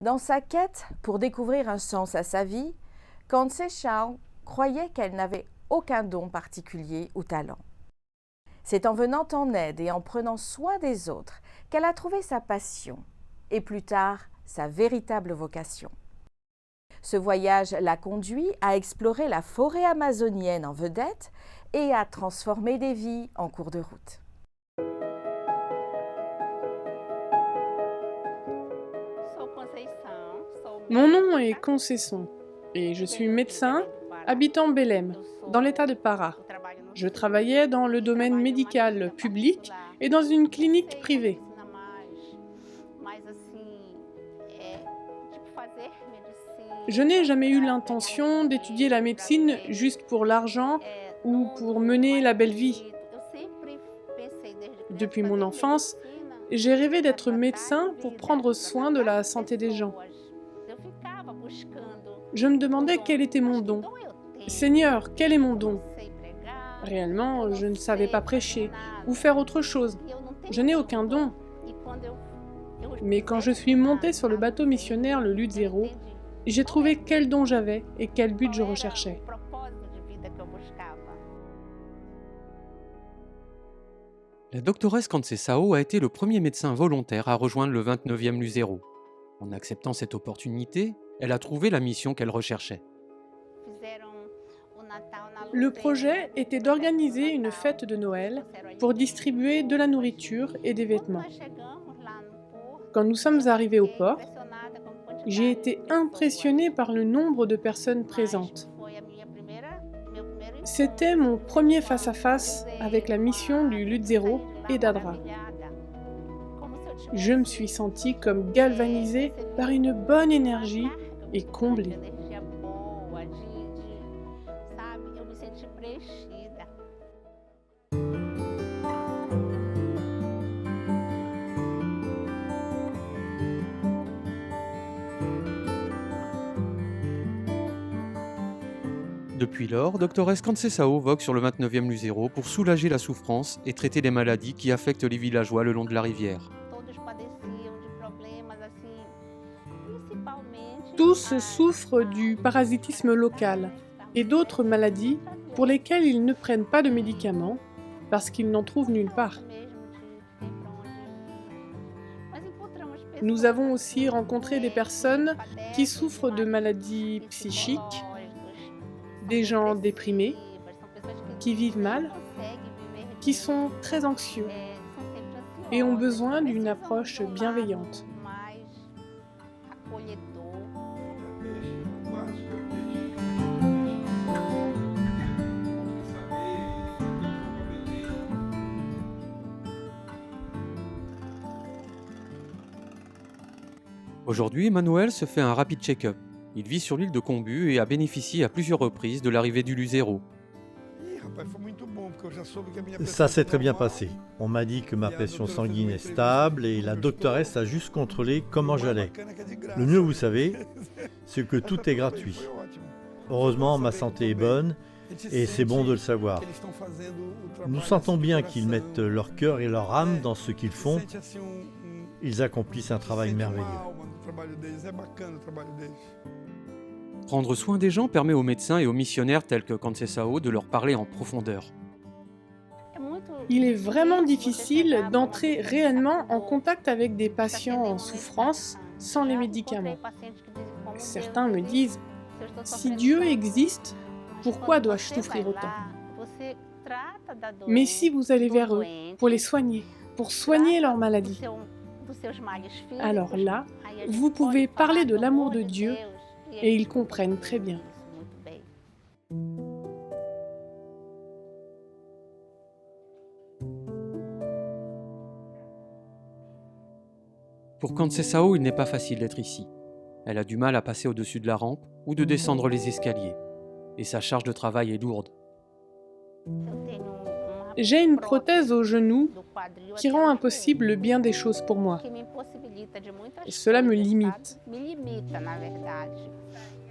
Dans sa quête pour découvrir un sens à sa vie, Conceição croyait qu'elle n'avait aucun don particulier ou talent. C'est en venant en aide et en prenant soin des autres qu'elle a trouvé sa passion et plus tard sa véritable vocation. Ce voyage l'a conduit à explorer la forêt amazonienne en vedette et à transformer des vies en cours de route. Mon nom est Conceição et je suis médecin habitant Belém, dans l'état de Pará. Je travaillais dans le domaine médical public et dans une clinique privée. Je n'ai jamais eu l'intention d'étudier la médecine juste pour l'argent ou pour mener la belle vie. Depuis mon enfance, j'ai rêvé d'être médecin pour prendre soin de la santé des gens. Je me demandais quel était mon don. Seigneur, quel est mon don? Réellement, je ne savais pas prêcher ou faire autre chose. Je n'ai aucun don. Mais quand je suis montée sur le bateau missionnaire le Luzero, j'ai trouvé quel don j'avais et quel but je recherchais. La doctoresse Conceição a été le premier médecin volontaire à rejoindre le 29e Luzero. En acceptant cette opportunité, elle a trouvé la mission qu'elle recherchait. Le projet était d'organiser une fête de Noël pour distribuer de la nourriture et des vêtements. Quand nous sommes arrivés au port, j'ai été impressionnée par le nombre de personnes présentes. C'était mon premier face-à-face avec la mission du Luzero et d'Adra. Je me suis sentie comme galvanisée par une bonne énergie et comblée. Depuis lors, doctoresse Conceição vogue sur le 29e Luzero pour soulager la souffrance et traiter les maladies qui affectent les villageois le long de la rivière. Tous souffrent du parasitisme local et d'autres maladies pour lesquelles ils ne prennent pas de médicaments parce qu'ils n'en trouvent nulle part. Nous avons aussi rencontré des personnes qui souffrent de maladies psychiques, des gens déprimés, qui vivent mal, qui sont très anxieux et ont besoin d'une approche bienveillante. Aujourd'hui, Emmanuel se fait un rapide check-up. Il vit sur l'île de Combu et a bénéficié à plusieurs reprises de l'arrivée du Luzero. Ça s'est très bien passé. On m'a dit que ma pression sanguine est stable et la doctoresse a juste contrôlé comment j'allais. Le mieux, vous savez, c'est que tout est gratuit. Heureusement, ma santé est bonne et c'est bon de le savoir. Nous sentons bien qu'ils mettent leur cœur et leur âme dans ce qu'ils font. Ils accomplissent un travail merveilleux. Prendre soin des gens permet aux médecins et aux missionnaires tels que Conceição de leur parler en profondeur. Il est vraiment difficile d'entrer réellement en contact avec des patients en souffrance sans les médicaments. Certains me disent « Si Dieu existe, pourquoi dois-je souffrir autant ?» Mais si vous allez vers eux pour les soigner, pour soigner leur maladie, alors là, vous pouvez parler de l'amour de Dieu et ils comprennent très bien. Pour Conceição, il n'est pas facile d'être ici. Elle a du mal à passer au-dessus de la rampe ou de descendre les escaliers. Et sa charge de travail est lourde. J'ai une prothèse au genou qui rend impossible bien des choses pour moi. Et cela me limite.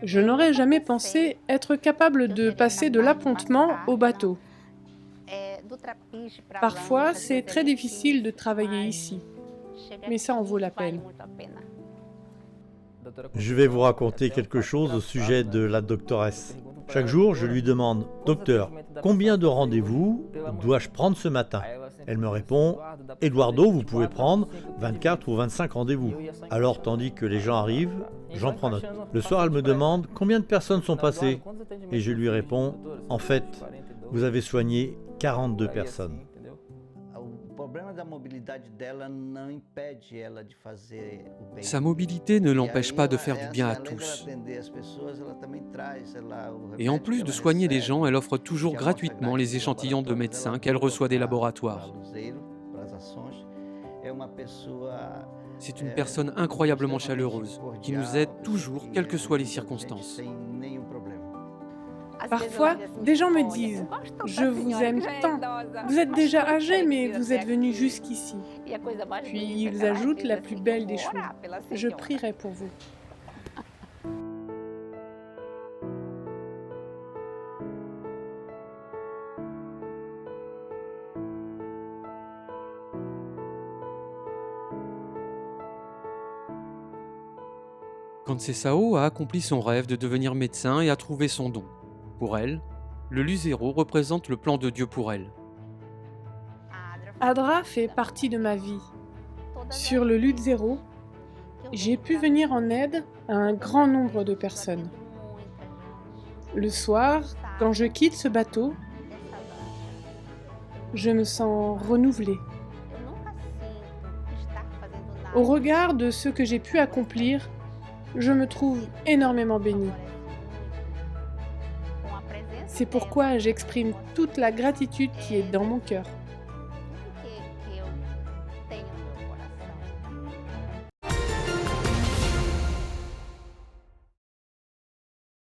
Je n'aurais jamais pensé être capable de passer de l'appontement au bateau. Parfois, c'est très difficile de travailler ici, mais ça en vaut la peine. Je vais vous raconter quelque chose au sujet de la doctoresse. Chaque jour, je lui demande « Docteur, combien de rendez-vous dois-je prendre ce matin ?» Elle me répond « Eduardo, vous pouvez prendre 24 ou 25 rendez-vous. » Alors, tandis que les gens arrivent, j'en prends note. Le soir, elle me demande « Combien de personnes sont passées ?» Et je lui réponds « En fait, vous avez soigné 42 personnes. » Sa mobilité ne l'empêche pas de faire du bien à tous. Et en plus de soigner les gens, elle offre toujours gratuitement les échantillons de médecins qu'elle reçoit des laboratoires. C'est une personne incroyablement chaleureuse, qui nous aide toujours, quelles que soient les circonstances. Parfois, des gens me disent « Je vous aime tant. Vous êtes déjà âgé, mais vous êtes venu jusqu'ici. » Puis ils ajoutent la plus belle des choses « Je prierai pour vous. » Conceição a accompli son rêve de devenir médecin et a trouvé son don. Pour elle, le luzero représente le plan de Dieu pour elle. Adra fait partie de ma vie. Sur le Luzero, j'ai pu venir en aide à un grand nombre de personnes. Le soir, quand je quitte ce bateau, je me sens renouvelée. Au regard de ce que j'ai pu accomplir, je me trouve énormément bénie. C'est pourquoi j'exprime toute la gratitude qui est dans mon cœur.